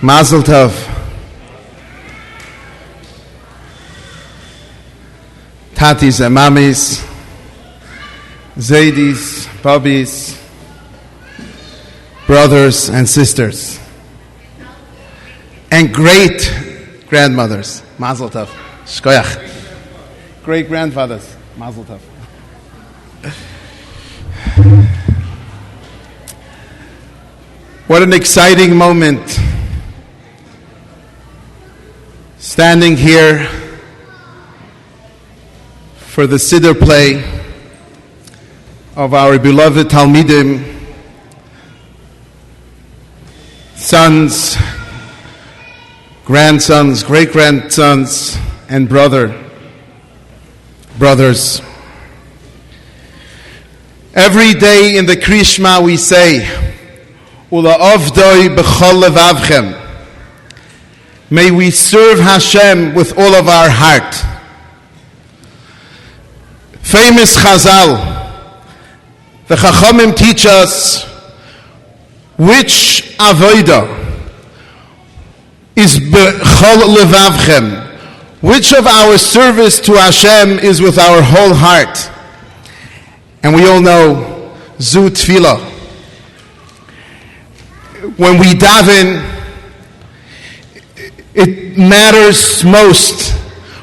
Mazel tov. Tatis and mamis, zaydis, bobbies, brothers and sisters, and great grandmothers. Mazel tov. Shkoyach. Great grandfathers. Mazel tov. What an exciting moment. Standing here for the Siddur play of our beloved Talmidim, sons, grandsons, great-grandsons, and brothers. Every day in the Krishma we say, Ula avdoi b'chol levavchem. May we serve Hashem with all of our heart. Famous Chazal, the Chachamim teach us which avodah is b'chol levavchem. Which of our service to Hashem is with our whole heart? And we all know Zu Tefillah. When we daven, it matters most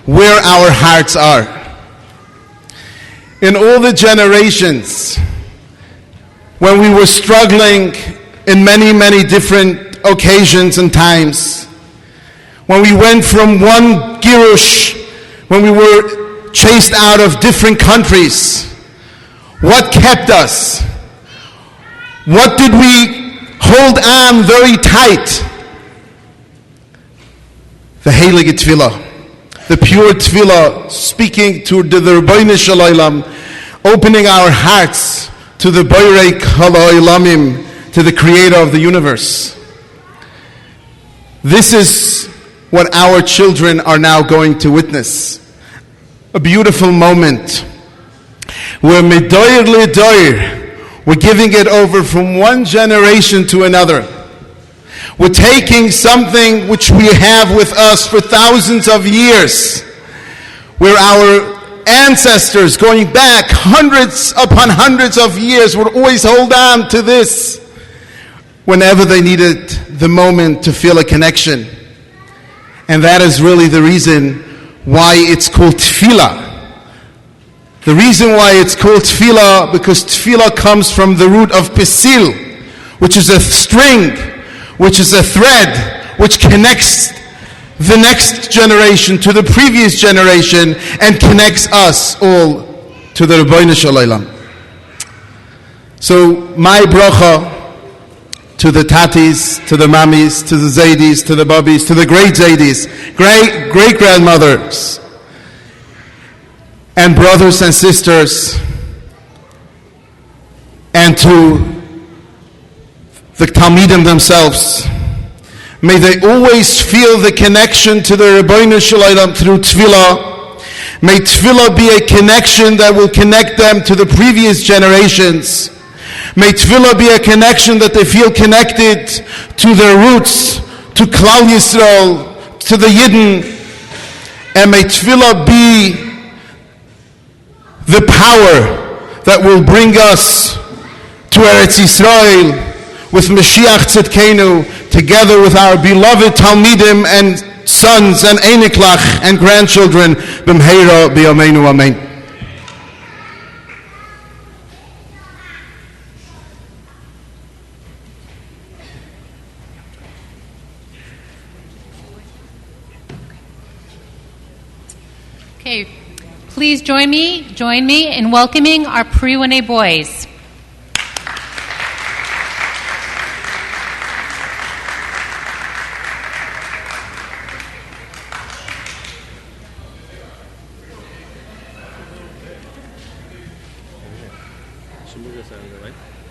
where our hearts are. In all the generations, when we were struggling in many, many different occasions and times, when we went from one girush, when we were chased out of different countries, what kept us? What did we hold on very tight? The Heilige Tefillah, the pure Tefillah, speaking to the Rebbeinu Shel Olam, opening our hearts to the Borei Kol Olamim, to the Creator of the universe. This is what our children are now going to witness. A beautiful moment where Medor Lidor, we're giving it over from one generation to another. We're taking something which we have with us for thousands of years, where our ancestors, going back hundreds upon hundreds of years, would always hold on to this whenever they needed the moment to feel a connection. And that is really the reason why it's called tefillah. The reason why it's called tefillah, because tefillah comes from the root of pesil, which is a string, which is a thread, which connects the next generation to the previous generation and connects us all to the Rebbeinu Shel Olam. So my bracha to the tatis, to the mamis, to the zaydis, to the bobbies, to the great zaydis, great grandmothers, and brothers and sisters, and to the Talmidim themselves. May they always feel the connection to the Rebbeinu Shel Olam through Tefillah. May Tefillah be a connection that will connect them to the previous generations. May Tefillah be a connection that they feel connected to their roots, to Klal Yisrael, to the Yidden. And may Tefillah be the power that will bring us to Eretz Yisrael with Mashiach Tzidkenu, together with our beloved Talmidim and sons and Einiklach and grandchildren, B'mheira B'yameinu Amen. Okay, please join me in welcoming our Pre1A boys.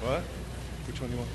What? Which one do you want?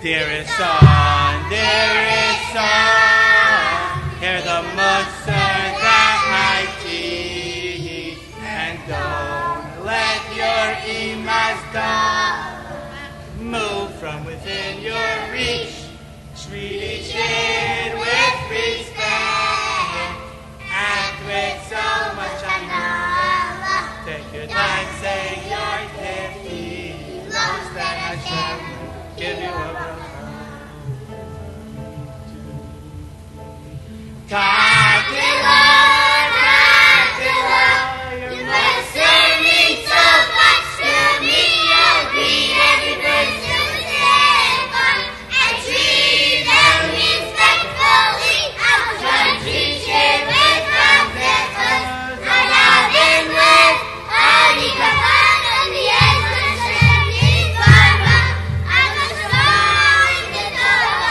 Dearest son, hear the muster that I teach, and don't let your emas move from within your reach. Treat each kid with respect, act with so much honor. Take your time, say your gift, he knows that I shall give you a you must send me so much to me. I'll greet every person with heaven. I treat them respectfully. I'll try to treat you with confidence. I'm loving with Adi Kapan and the end of Shemi's Baba. I'm a star in the Torah.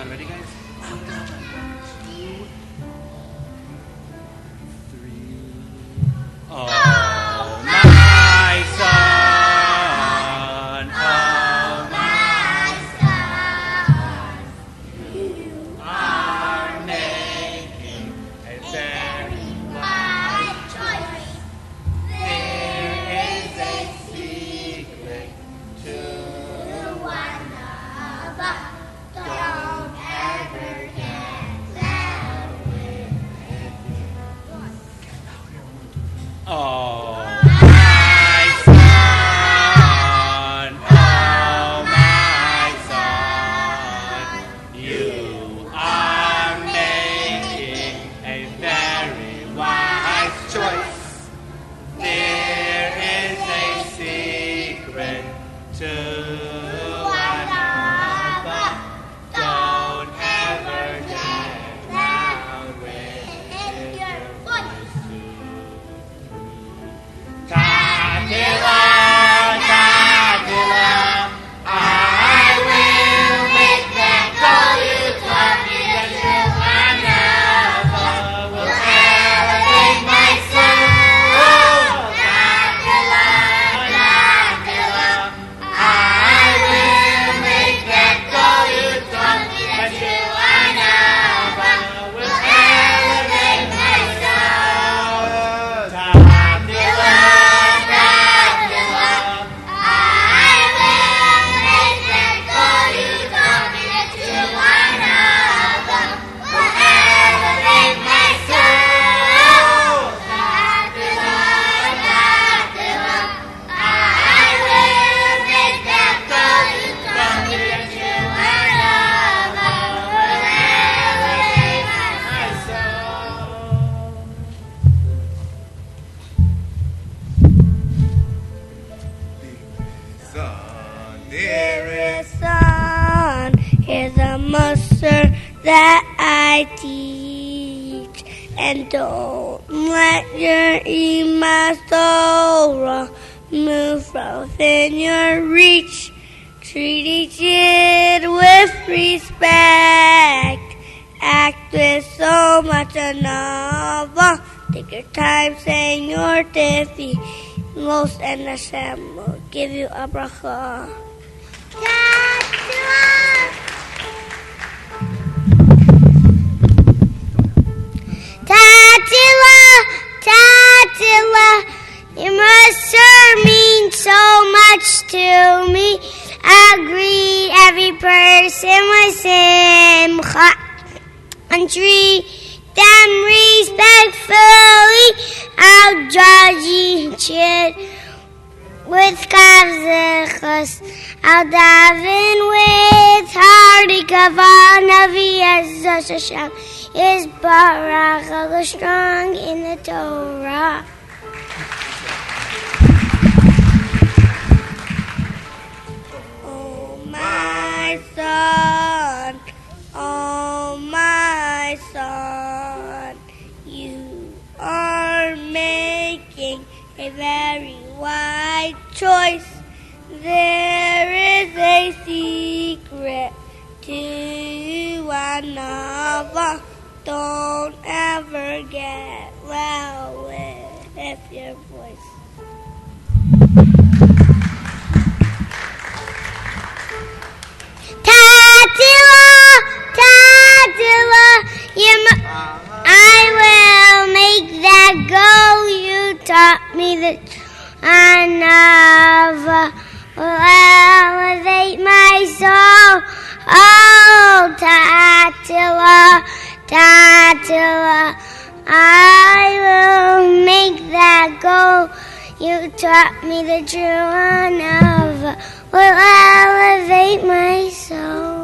Ready, guys? 1, 2, 3. Oh, my son, you are making a very wise choice. There is a secret to one of us. Don't ever get loud with it. Oh, my son, you are making a very wise choice. There is a secret to one of us. Don't ever get loud with your voice. Tatila, I will make that call you taught me that you are never will elevate my soul. Tatila, I will make that call you taught me that you are never will elevate my soul. Tatila, Dearest son, hear the muster that I teach, and don't let your emas Torah move from within your reach. Treat each kid with respect, act with so much anava. Take your time saying your tiffy, most and Hashem will give you a bracha. Tatila, you must sure mean so much to me. I greet every person with simcha and treat them respectfully. I'll judge each kid with kavzechas. I'll daven with hearty kavanah v'yezos Hashem is barach the strong in the Torah. very wise choice. There is a secret to another. Don't ever get loud with your voice. I will make that go. You taught me that I never will elevate my soul. Oh, Tatilla, Tatilla, I will make that go. You taught me the true I never will elevate my soul.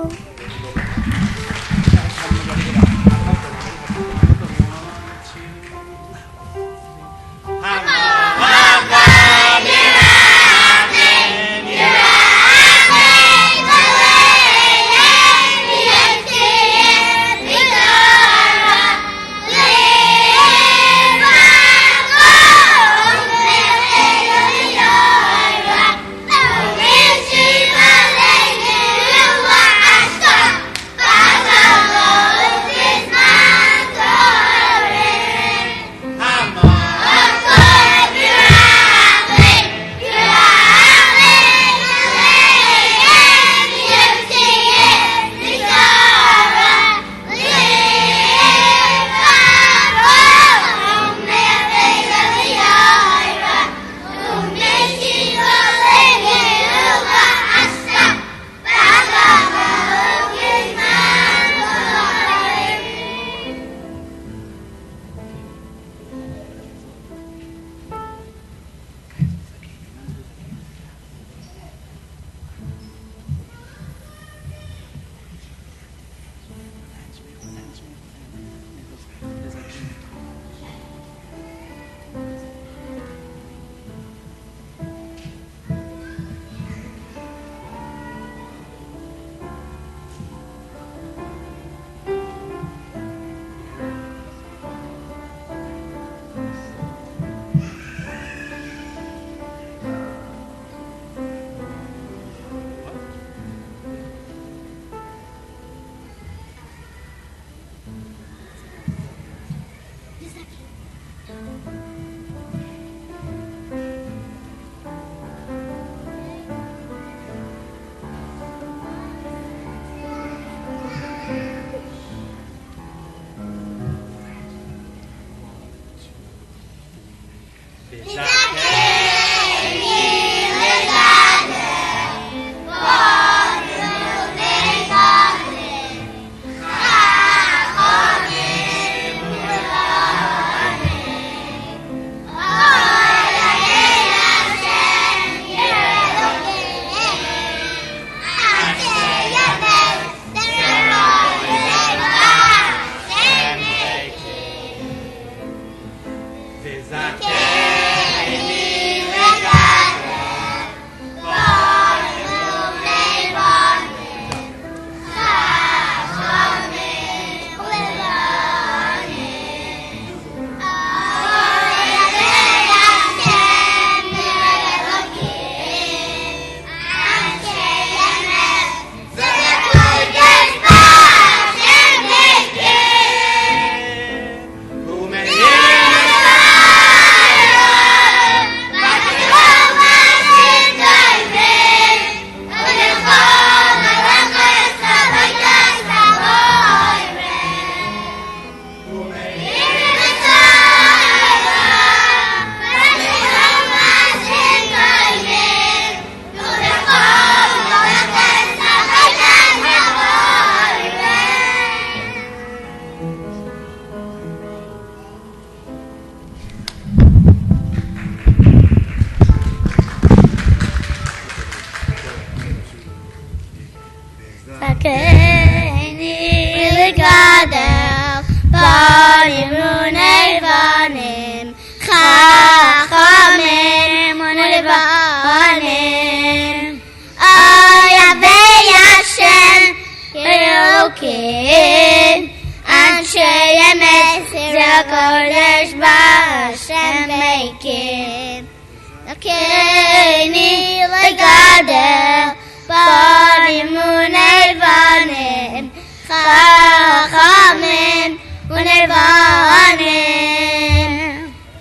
Keni legadel Banim unevanim Chachamim unevanim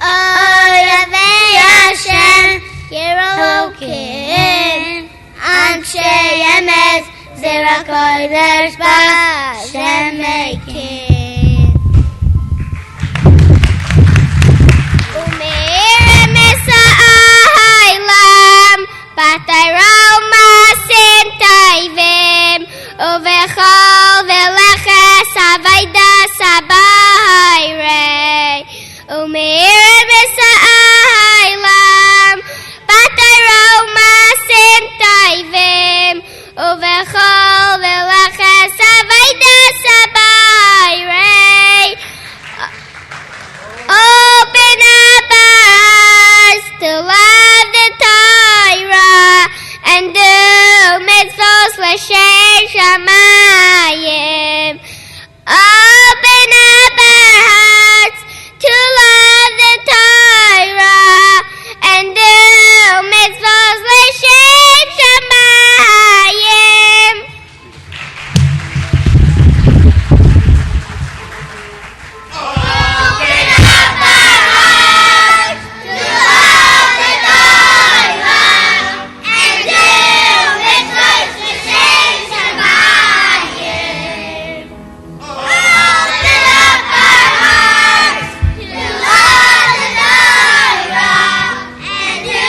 Oyavei Hashem Yerokim Anshe Emes Zera Kodesh B'Hashem Mekim Umeir Mesa'ahaylam Batayro Masin Taivim Uvechol Veleches Havayda Sabahayrei Umeir Mesa'ahaylam Batayro Masin Taivim Uvechol Veleches Havayda Sabahayrei Open up our hearts to love the Torah and do mitzvos l'shem shamayim. Open up our hearts to love the Torah and do mitzvos l'shem shamayim. Open up our hearts to love the Torah and do mitzvos l'shem shamayim. Open up our hearts to love the Torah and do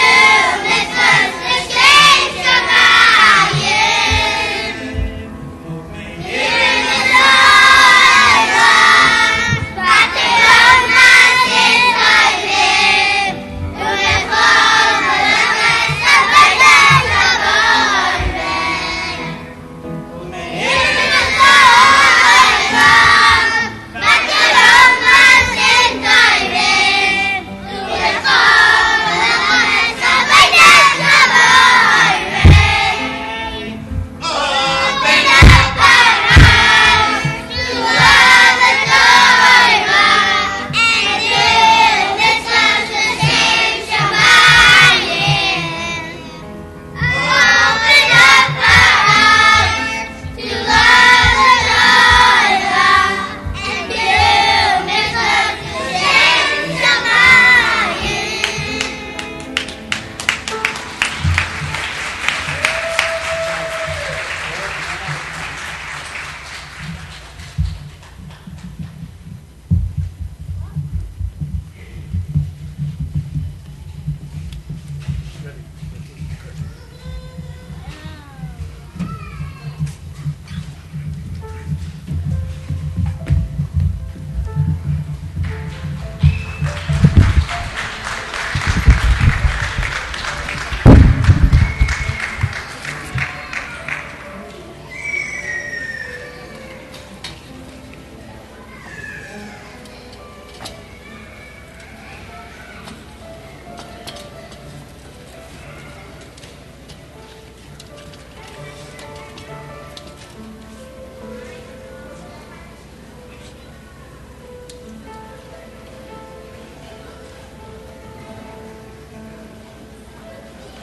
mitzvos l'shem shamayim. In the Torah, Batayom Masin Taivim, Uvechol Veleches Havayda Sabahayrei. In the Torah, Batayom Masin Taivim, Uvechol Veleches Havayda Sabahayrei. Open up our hearts to love the Torah and do mitzvos l'shem shamayim. Open up our hearts to love the Torah and do mitzvos l'shem shamayim.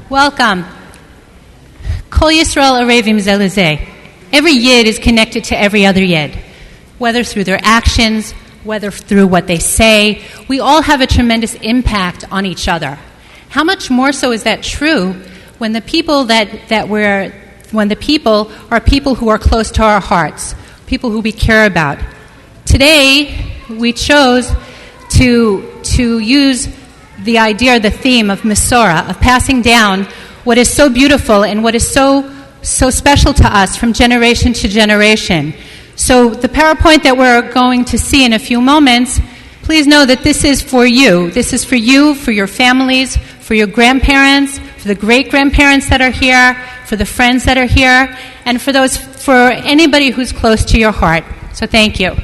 Welcome. Kol Yisrael Arevim Zelazeh. Every yid is connected to every other yid, whether through their actions, whether through what they say. We all have a tremendous impact on each other. How much more so is that true when the people when the people are people who are close to our hearts, people who we care about. Today, we chose to use the idea, the theme of Masorah, of passing down what is so beautiful and what is so special to us from generation to generation. So the PowerPoint that we're going to see in a few moments, please know that this is for you. This is for you, for your families, for your grandparents, for for the great-grandparents that are here, for the friends that are here, and for anybody who's close to your heart. So thank you.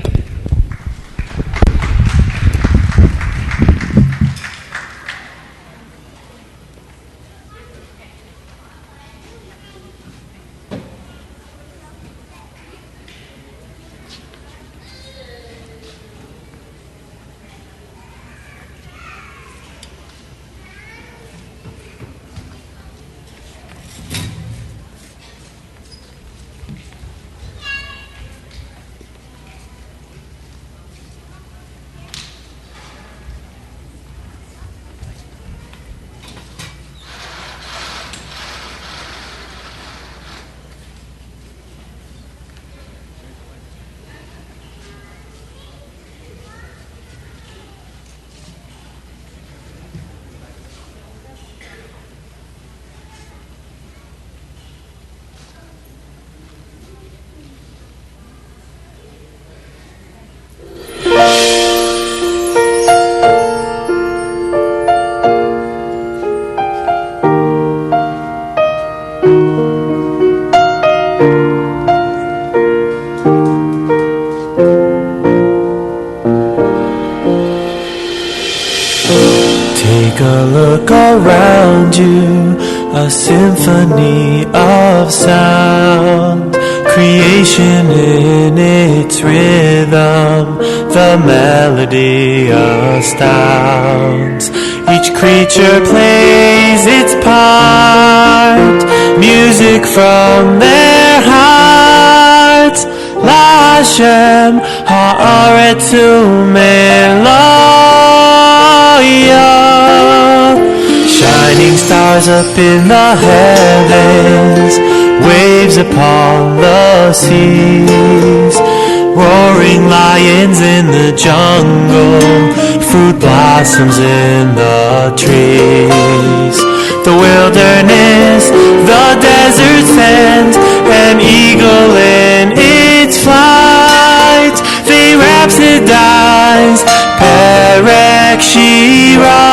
Take a look around you, a symphony of sound, creation in its rhythm, the melody astounds. Each creature plays its part, music from their hearts. La Hashem ha'aretzu meloya. Shining stars up in the heavens, waves upon the seas, roaring lions in the jungle, fruit blossoms in the trees. The wilderness, the desert sends an eagle in its flight. They rhapsodize, Perek Shira.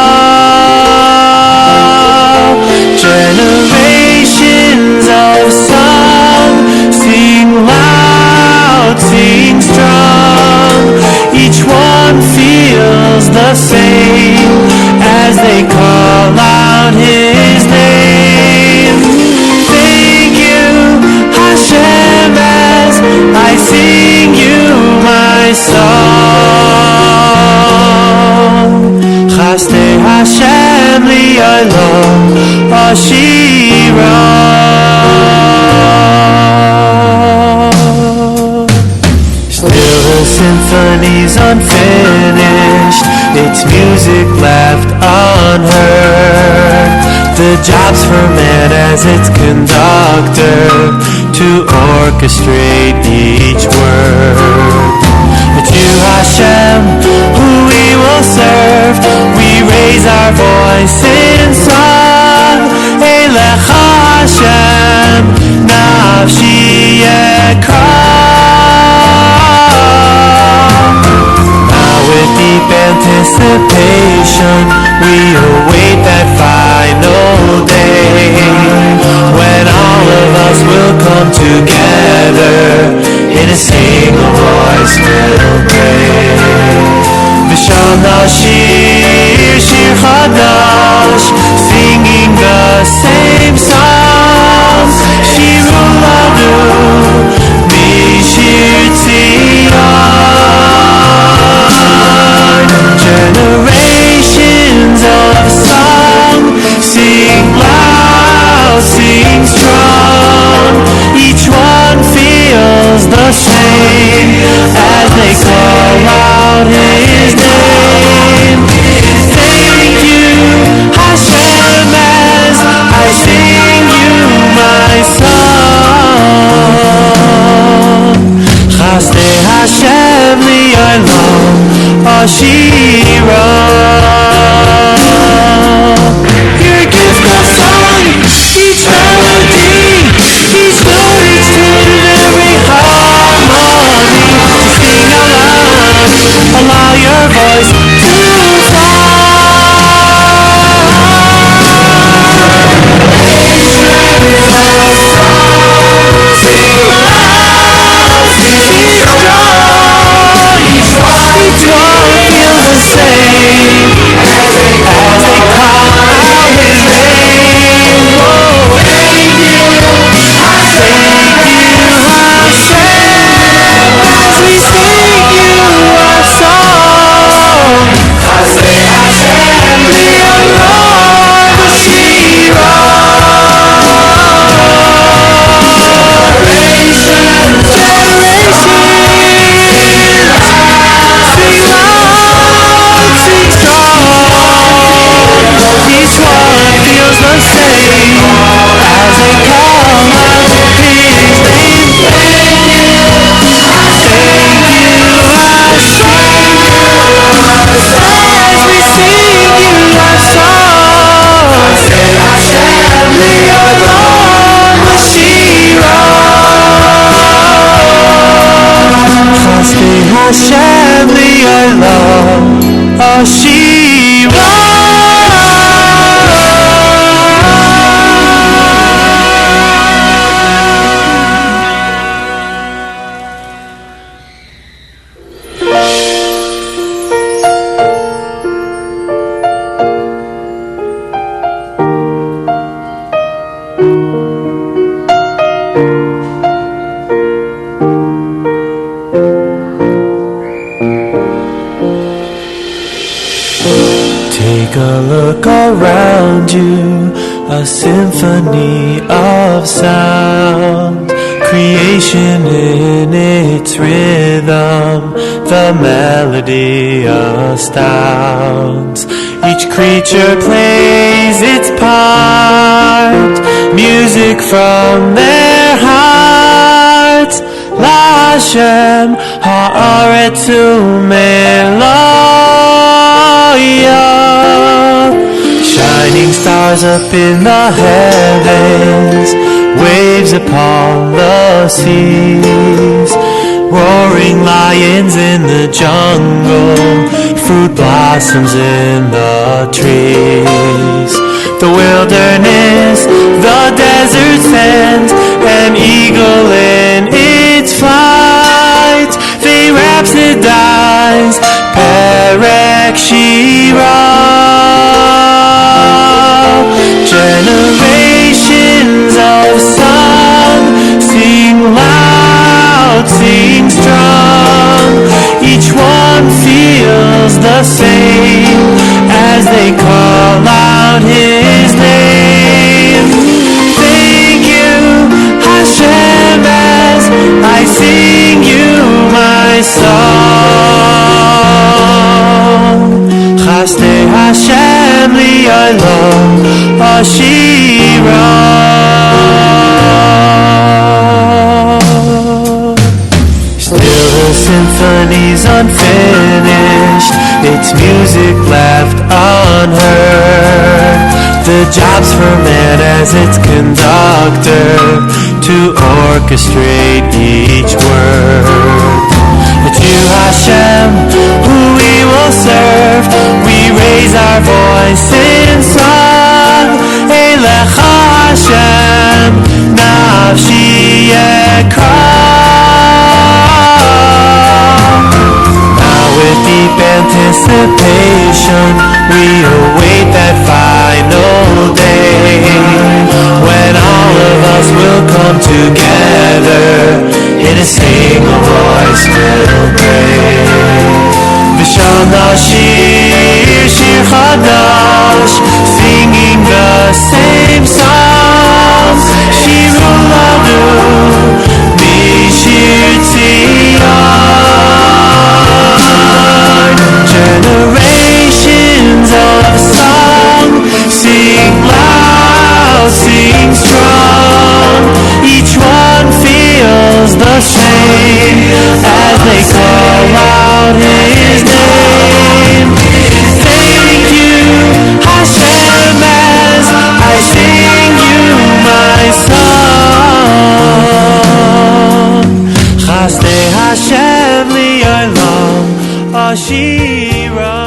Generations of song sing loud, sing strong. Each one feels the same as they call out his name. Thank you, Hashem, as I sing you my song. Chaste Hashem li'olam Ashira. Still the symphony's unfinished, its music left unheard. The job's for man as its conductor to orchestrate each word. It's you, Hashem, who we will serve. We raise our voice in song. Elecha Hashem, nafshi yekra. Now with deep anticipation, we await that final day, when all of us will come together, in a single voice we'll pray. V'sham nashir shir chadash, singing the same songs. Shiru lanu mishir tzion. Generations of song sing loud, sing strong. Each one feels the same as they call out his name. Thank you, Hashem, as I sing you my song. Chaste Hashem li'olam Ashira. Your gift of song, each melody, each note, each tune, and every harmony. Sing aloud, allow your voice to fly. symphony of sound, creation in its rhythm, the melody astounds. Each creature plays its part, music from their hearts. La Hashem ha'aretzu meloya. Shining stars up in the heavens, waves upon the seas, roaring lions in the jungle, fruit blossoms in the trees. The wilderness, the desert sands, an eagle in its flight. They rhapsodize, Perek Shira. Generations of song, sing loud, sing strong. Each one feels the same as they call out His name. Thank you, Hashem, as I sing you my song. Chaste Hashem li'olam Ashira. Still the symphony's unfinished, its music left unheard. The job's for man as its conductor to orchestrate each word. It's you, Hashem, who we will serve. We raise our voice in song. Elecha Hashem, nafshi yekra. Now with deep anticipation, we await that final day, when all of us will come together, in a single voice will pray. V'shal nashir shir chadash, singing the same songs. Shiru lanu mishir tzion. Generations of song, sing loud, sing strong. Each one feels the same as they call out His name. Thank you, Hashem, as I sing you my song. Chaste Hashem li'olam Ashira.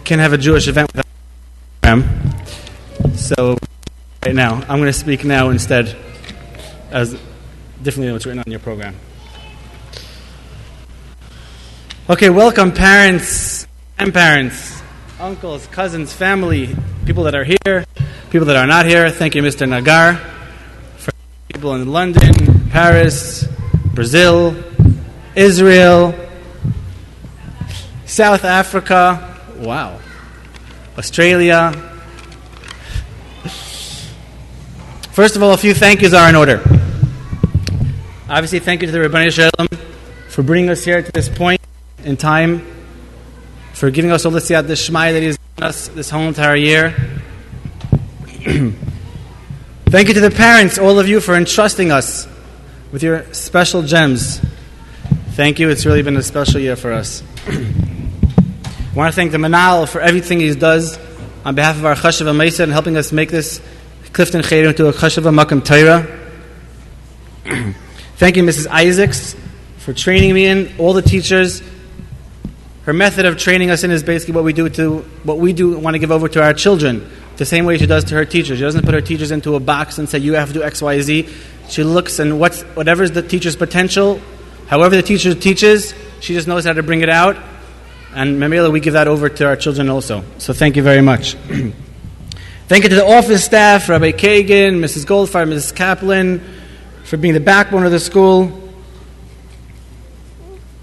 Can't have a Jewish event without a program. So right now, I'm going to speak now instead as differently than what's written on your program. Okay, welcome parents, grandparents, uncles, cousins, family, people that are here, people that are not here. Thank you, Mr. Nagar, for people in London, Paris, Brazil, Israel, South Africa, wow, Australia. First of all, a few thank yous are in order. Obviously, thank you to the Rebbeinu Shalom for bringing us here to this point in time, for giving us all the siyat d'shmaya that He has given us this whole entire year. Thank you to the parents, all of you, for entrusting us with your special gems. Thank you. It's really been a special year for us. I want to thank the Manal for everything he does on behalf of our Chashuva Meisa and helping us make this Clifton Cheder into a Chashuva Makam Torah. Thank you, Mrs. Isaacs, for training me in, all the teachers. Her method of training us in is basically what we do want to give over to our children, the same way she does to her teachers. She doesn't put her teachers into a box and say, you have to do X, Y, Z. She looks and whatever is the teacher's potential, however the teacher teaches, she just knows how to bring it out. And Mamela, we give that over to our children also. So thank you very much. Thank you to the office staff, Rabbi Kagan, Mrs. Goldfire, Mrs. Kaplan, for being the backbone of the school.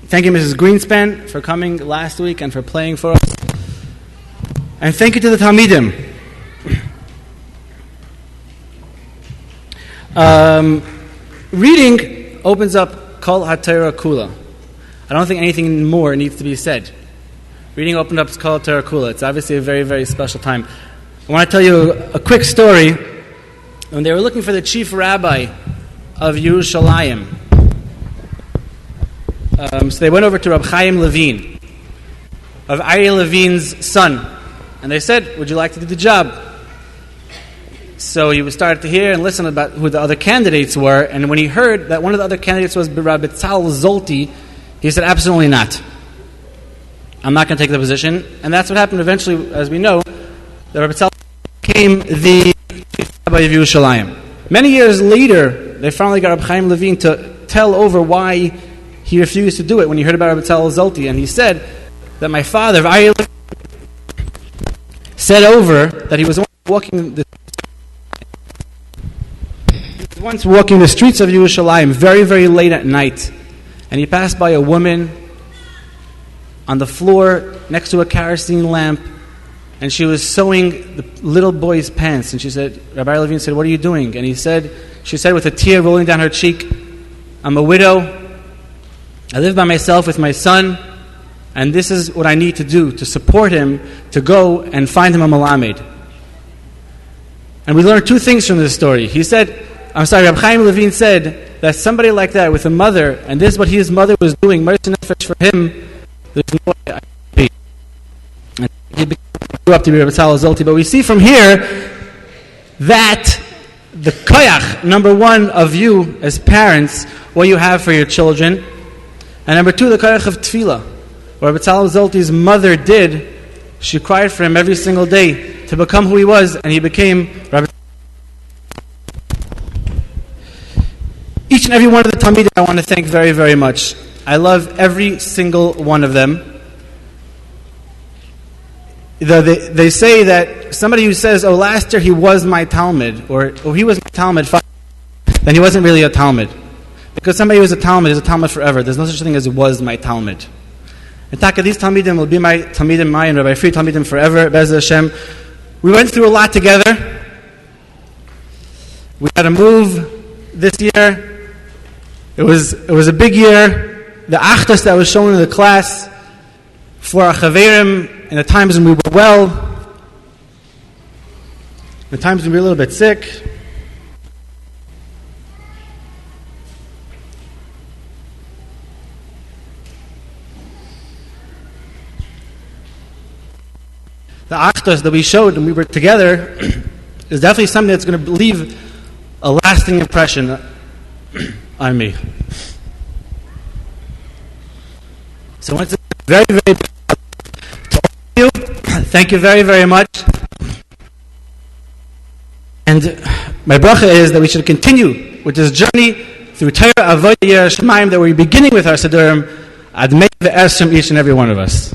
Thank you, Mrs. Greenspan, for coming last week and for playing for us. And thank you to the Talmidim. Reading opens up Kol HaTorah Kula. I don't think anything more needs to be said. Reading opened up Kol HaTorah Kula. It's obviously a very, very special time. I want to tell you a quick story. When they were looking for the chief rabbi of Yerushalayim, so they went over to Rab Chaim Levine, of Aryeh Levine's son, and they said, would you like to do the job? So he started to hear and listen about who the other candidates were, and when he heard that one of the other candidates was Rabbi Zolti, he said, absolutely not. I'm not going to take the position. And that's what happened eventually, as we know, that Rabbi Zolti became the chief rabbi of Yerushalayim. Many years later, they finally got Rab Chaim Levine to tell over why he refused to do it when he heard about Rabbi Zolti. And he said that my father, Aryeh Levine, said over that he was walking the streets of Yerushalayim very, very late at night, and he passed by a woman on the floor next to a kerosene lamp, and she was sewing the little boy's pants. And she said, Rabbi Levine said, what are you doing? And she said with a tear rolling down her cheek, I'm a widow. I live by myself with my son, and this is what I need to do to support him, to go and find him a Malamed. And we learned two things from this story. Rabbi Chaim Levine said that somebody like that with a mother, and this is what his mother was doing, Mercy Nefesh for him, there's no way I can be. And he grew up to be Rabbi Zolti. But we see from here that the koyach, number one, of you as parents, what you have for your children, and number two, the koyach of tefillah. What Rabbi Zolti's mother did, she cried for him every single day to become who he was, and he became Rabbi. Each and every one of the Talmidim I want to thank very, very much. I love every single one of them. They say that somebody who says, oh, last year he was my Talmud, or he was my Talmud, then he wasn't really a Talmud. Because somebody who is a Talmud is a Talmud forever. There's no such thing as was my Talmud. And Taka, these Talmidim will be my Talmidim, and Rabbi Free Talmidim forever, Be'ez Hashem. We went through a lot together. We had to move this year. It was a big year. The achtas that was shown in the class for our chaverim in the times when we were well, the times when we were a little bit sick. The achtas that we showed when we were together is definitely something that's going to leave a lasting impression on me. So once again, very, very big to all of you. Thank you very, very much. And my bracha is that we should continue with this journey through Torah Avodah Yerah Shemaim that we're beginning with our Siddurim. Ad Mei Ve'ez from each and every one of us.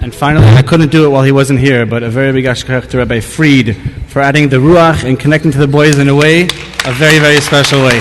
And finally, I couldn't do it while he wasn't here, but a very big ashkach to Rabbi Fried for adding the ruach and connecting to the boys in a way, a very, very special way.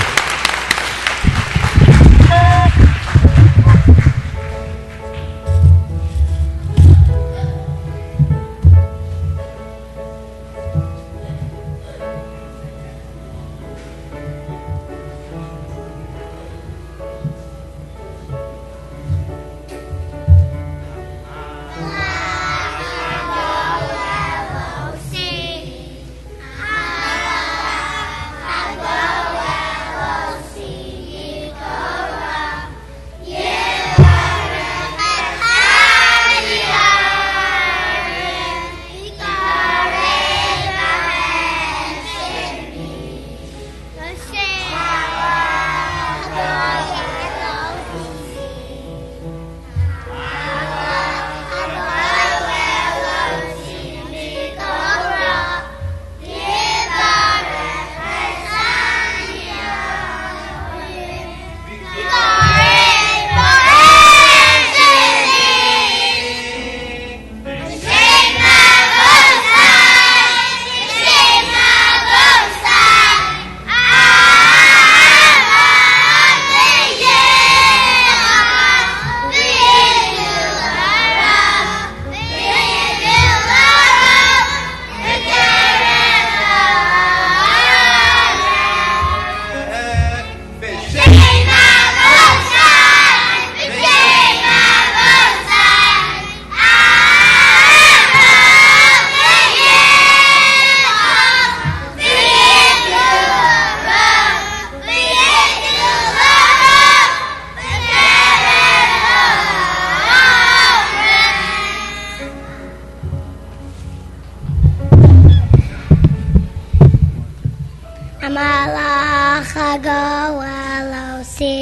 Amalach Agawalosi,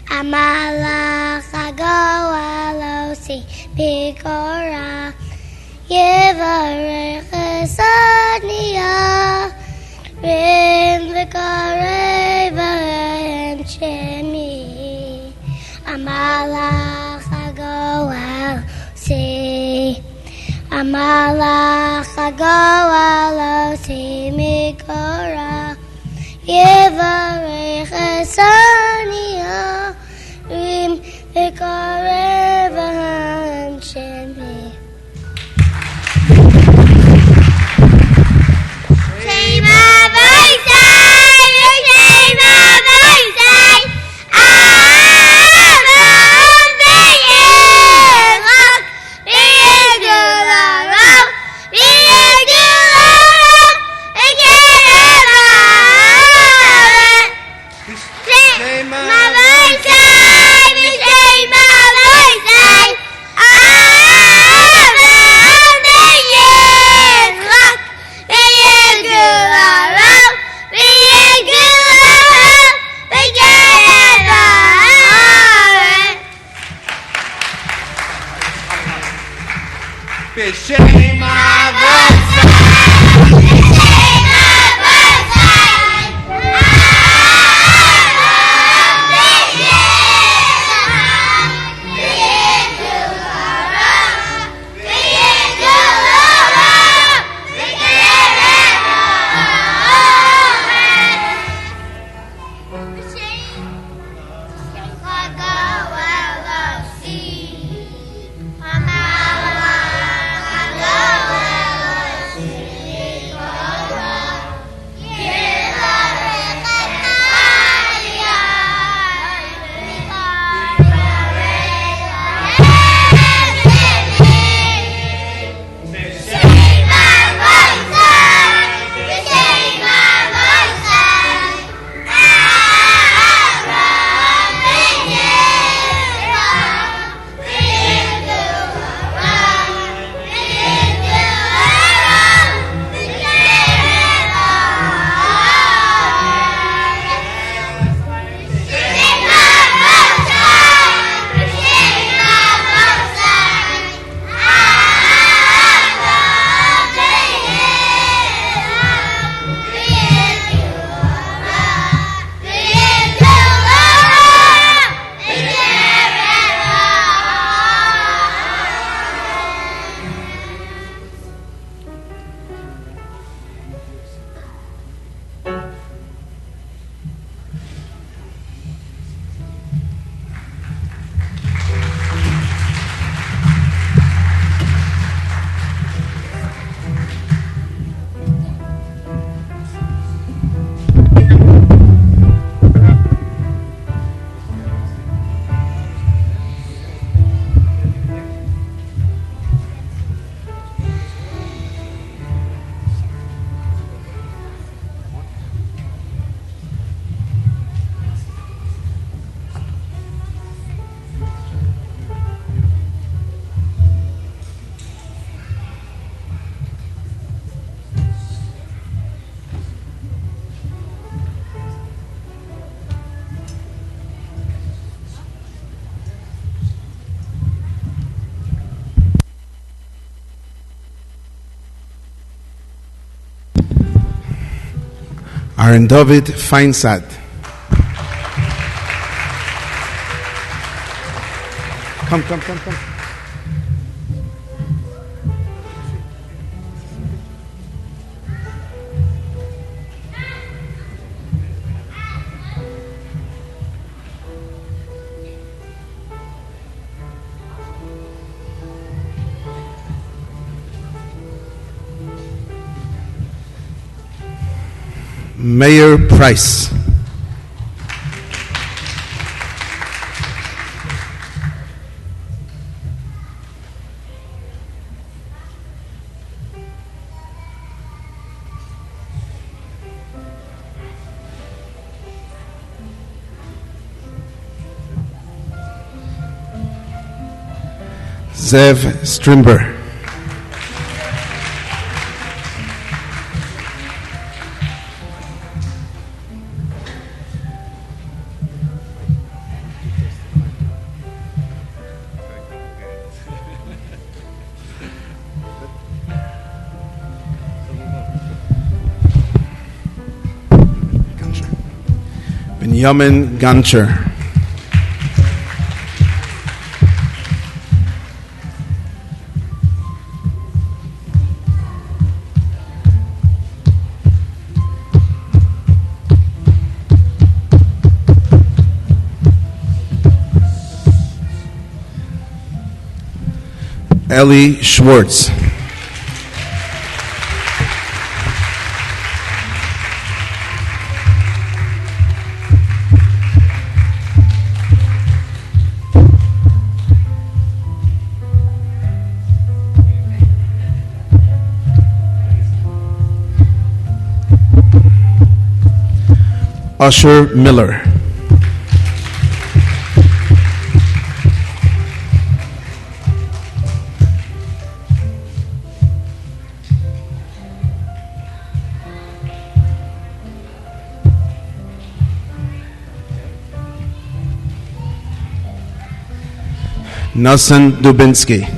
Amalach Agawalosi, Bikora, Yevarech Esania, Rim Vikare Varen Shemi, Amalach Agawalosi, Amalach Agawalosi, Mikora, Yevarech Esania, Rim Vikare Varen Shemi. Amalach Aaron David Feinsad. Come. Mayor Price. Zev Strimber. Benjamin Gancher. Ellie Schwartz. Usher Miller. Nelson Dubinsky.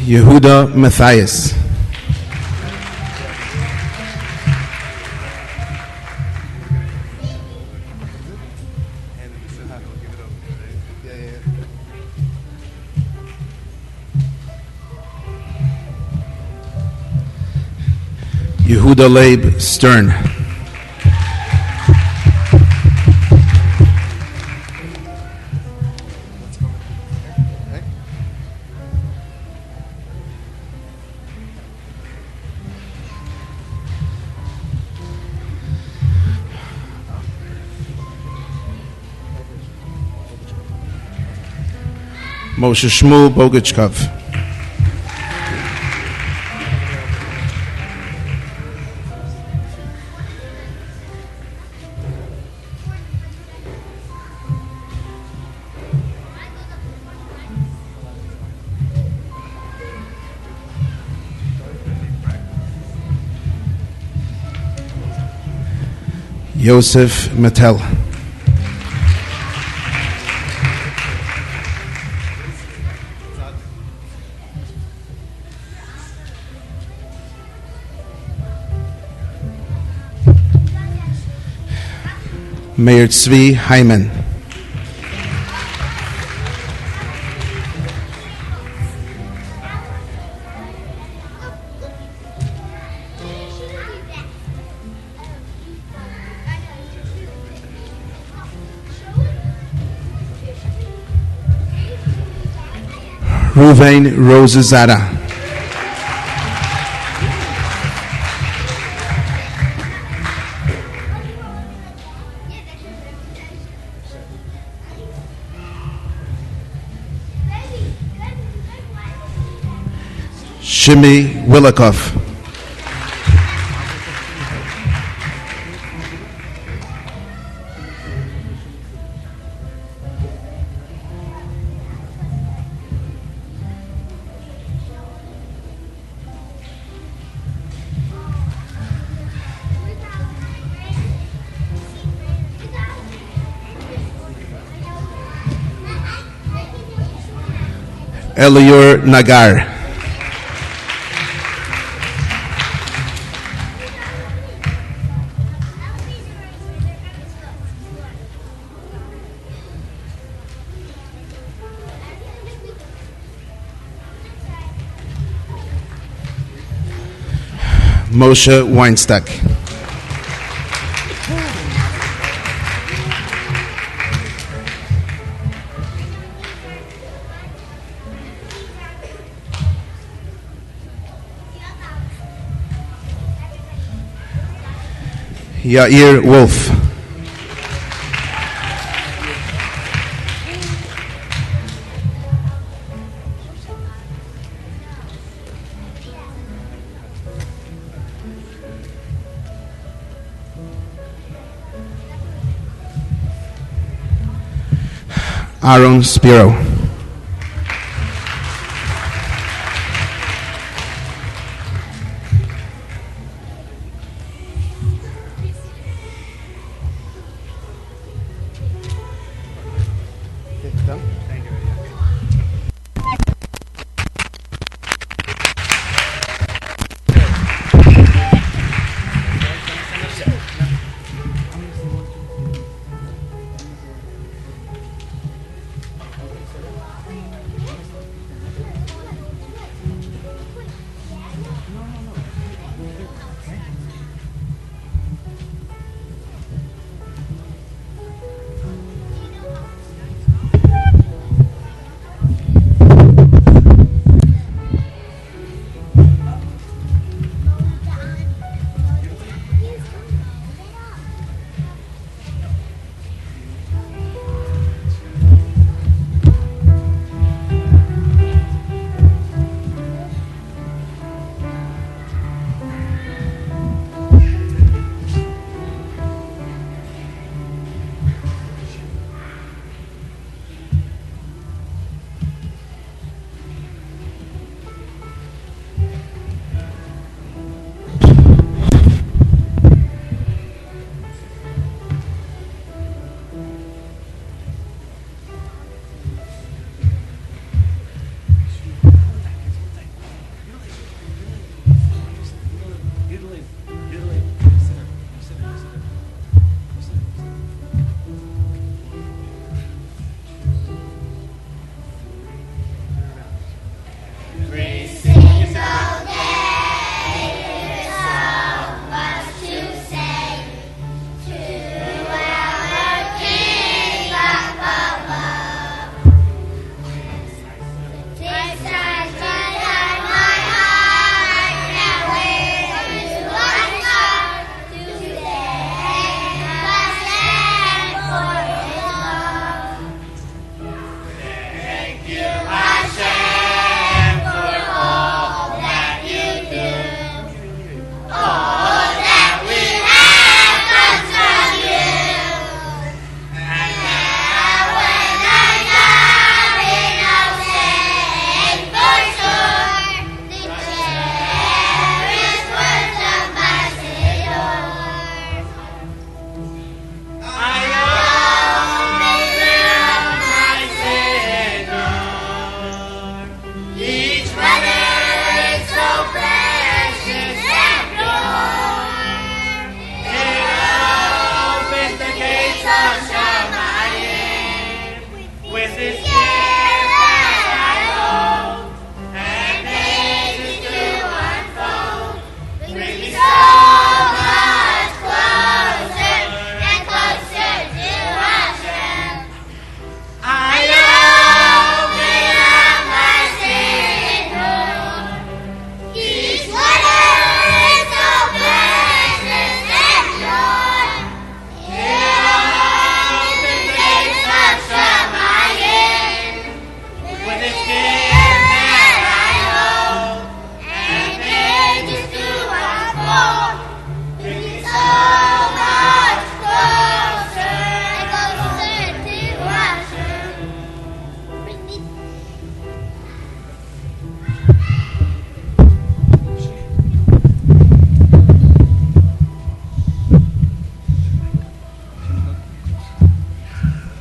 Yehuda Matthias. Yehuda Leib Stern. Moshe Shmuel Bogichkov. Yosef Mattel. Mayor Tzvi Hyman. Ruvain Rosazada. Shimi Willikoff. Elior Nagar. Moshe Weinstock. Yair Wolf. Aaron Spiro.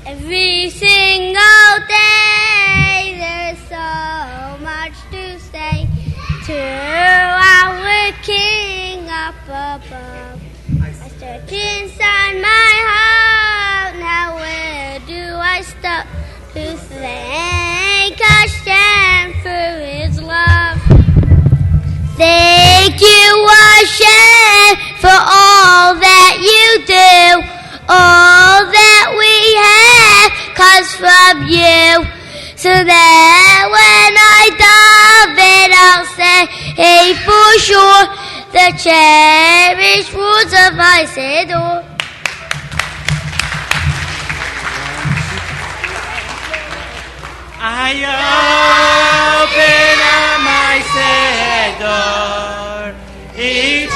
Every single day there's song. I stop to thank Hashem for His love. Thank you, Hashem, for all that you do. All that we have comes from you. So that when I daven, I'll say, hey, for sure, the cherished words of my Siddur. I open up my Siddur, each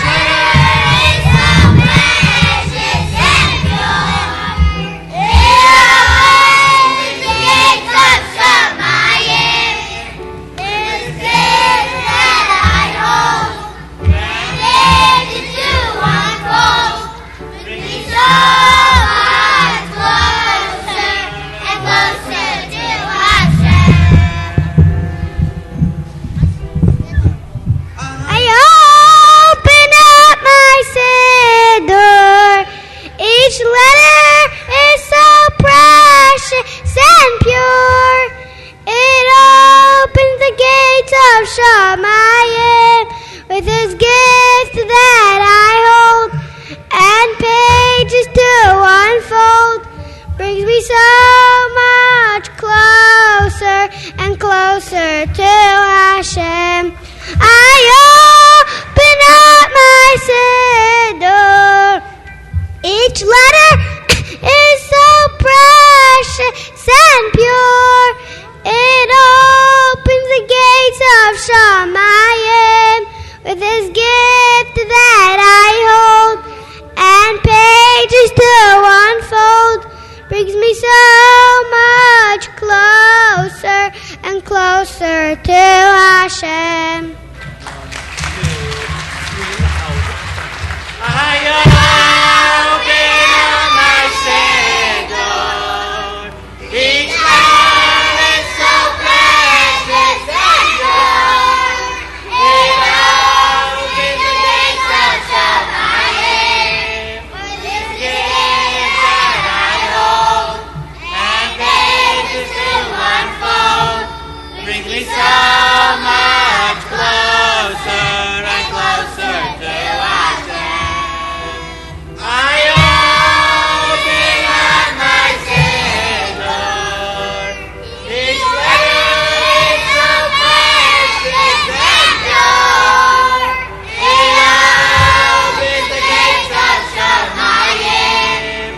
It's so precious and pure. It opens the gates of Shamayim. It's this that I hold, and it is to unfold. Bring me so much closer and closer to Hashem. I open up my Siddur. Each letter is so precious and pure. It opens the gates of Shamayim with His gift that I hold, and pages to unfold. Brings me so much closer and closer to Hashem. I open up my Siddur. Each letter is so precious and pure. It opens the gates of Shamayim with His gift that I hold, and pages to unfold. Brings me so much closer and closer to Hashem. I open up my Siddur, each letter is so precious and pure. It opens the gates of Shamayim with His gift that I hold, and pages to unfold. Brings me so much closer and closer to Hashem. I open up my Siddur. Each letter is so precious and pure. It opens the gates of Shamayim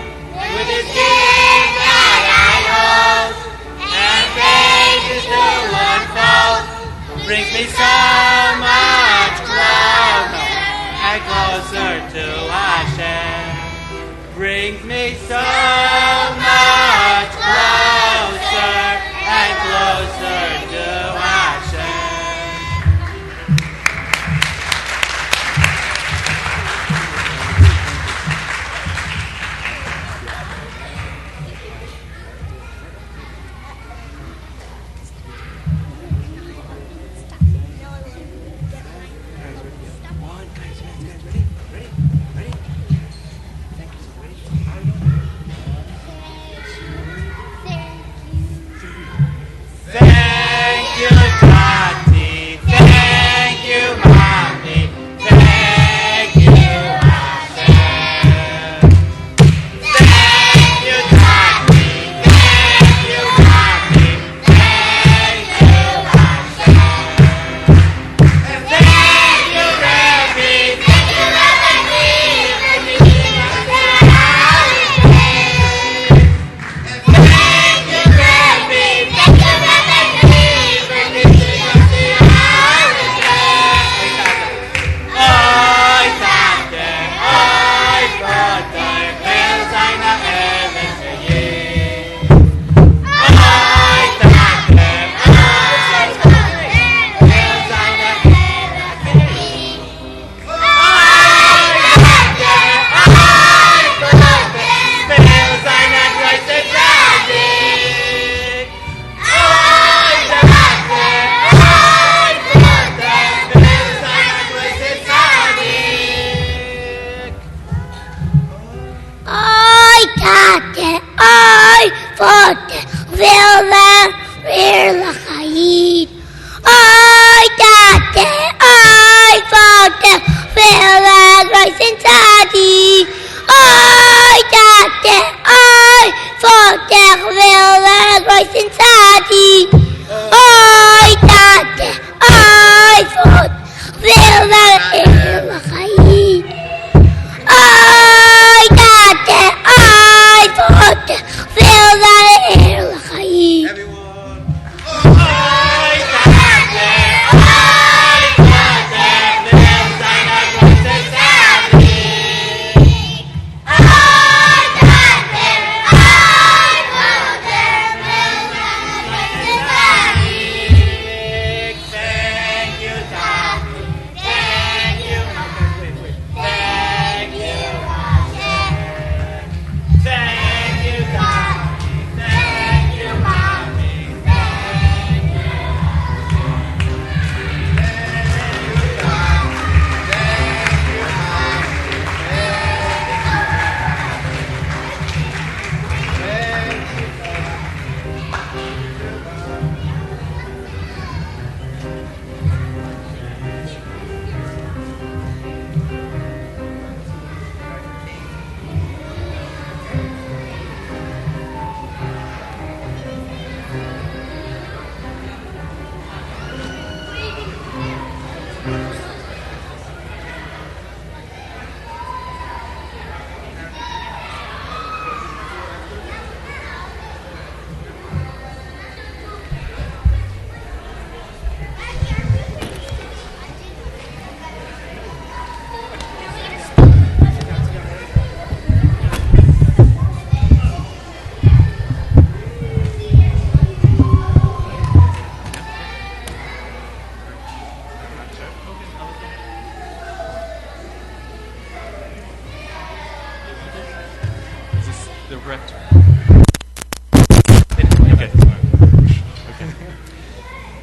with His gift that I hold, and pages to unfold. Brings me so much closer and closer to Hashem. Brings me so much closer and closer to Hashem. ולהעביר לחיים. אוי תתה, אוי פותח, ולגרייסן צדיק. אוי תתה, אוי פותח, ולגרייסן צדיק. אוי תתה, אוי פותח, ולהעביר לחיים. אוי תתה, אוי פותח, ולהעביר לחיים.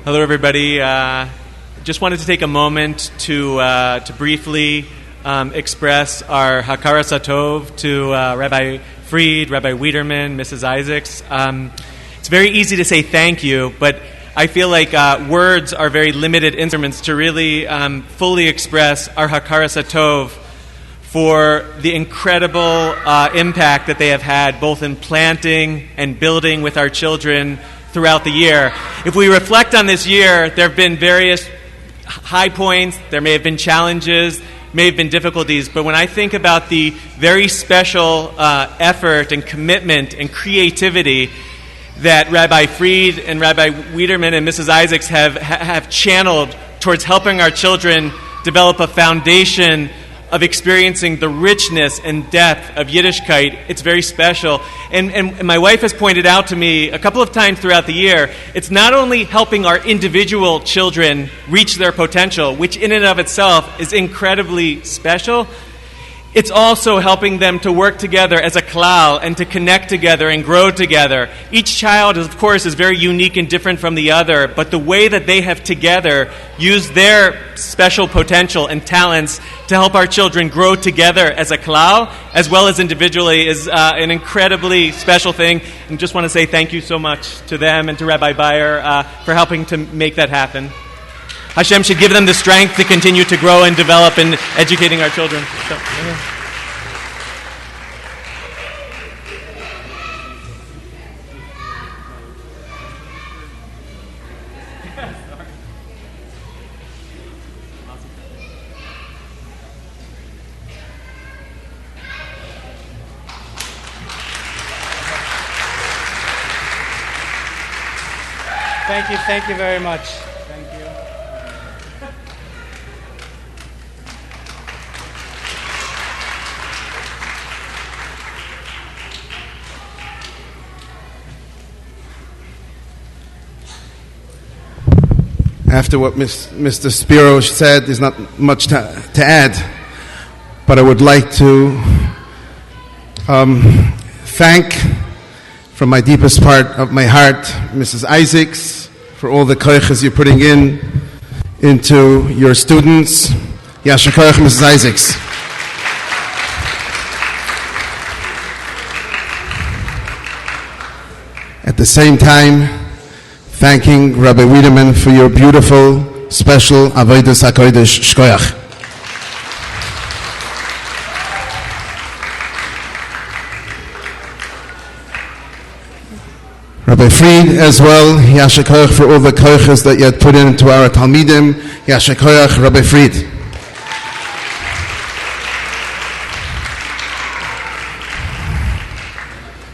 Hello, everybody. Just wanted to take a moment to briefly express our Hakaras Hatov to Rabbi Fried, Rabbi Wiederman, Mrs. Isaacs. It's very easy to say thank you, but I feel like words are very limited instruments to really fully express our Hakaras Hatov for the incredible impact that they have had both in planting and building with our children throughout the year. If we reflect on this year, there have been various high points, there may have been challenges, may have been difficulties, but when I think about the very special effort and commitment and creativity that Rabbi Fried and Rabbi Wiederman and Mrs. Isaacs have channeled towards helping our children develop a foundation of experiencing the richness and depth of Yiddishkeit, it's very special. And my wife has pointed out to me a couple of times throughout the year, it's not only helping our individual children reach their potential, which in and of itself is incredibly special, it's also helping them to work together as a klal and to connect together and grow together. Each child, of course, is very unique and different from the other, but the way that they have together used their special potential and talents to help our children grow together as a klal, as well as individually, is an incredibly special thing. And just want to say thank you so much to them and to Rabbi Bayer for helping to make that happen. Hashem should give them the strength to continue to grow and develop in educating our children. So, Thank you very much. Thank you. After what Mr. Spiro said, there's not much to add, but I would like to thank from my deepest part of my heart Mrs. Isaacs for all the koiches you're putting into your students. Yasher koich, Mrs. Isaacs. At the same time, thanking Rabbi Wiedemann for your beautiful, special Avodas HaKodesh Shkoyach. Rabbi Fried as well, Yasher Koyach for all the koyches that you had put into our Talmidim. Yasher Koyach, Rabbi Fried.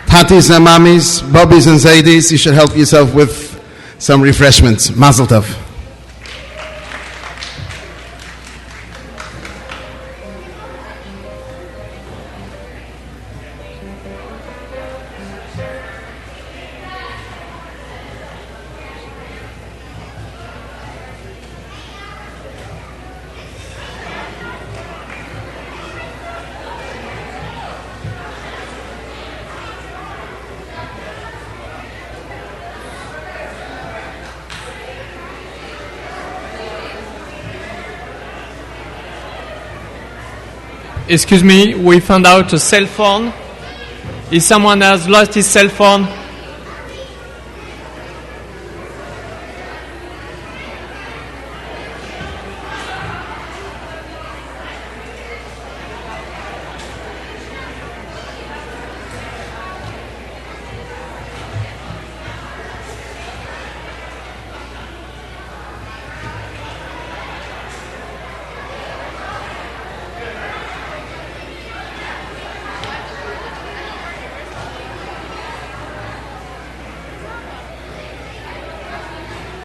Tatis and mamis, bobbies and zaydis, you should help yourself with some refreshments. Mazel tov. Excuse me, we found out a cell phone. If someone has lost his cell phone,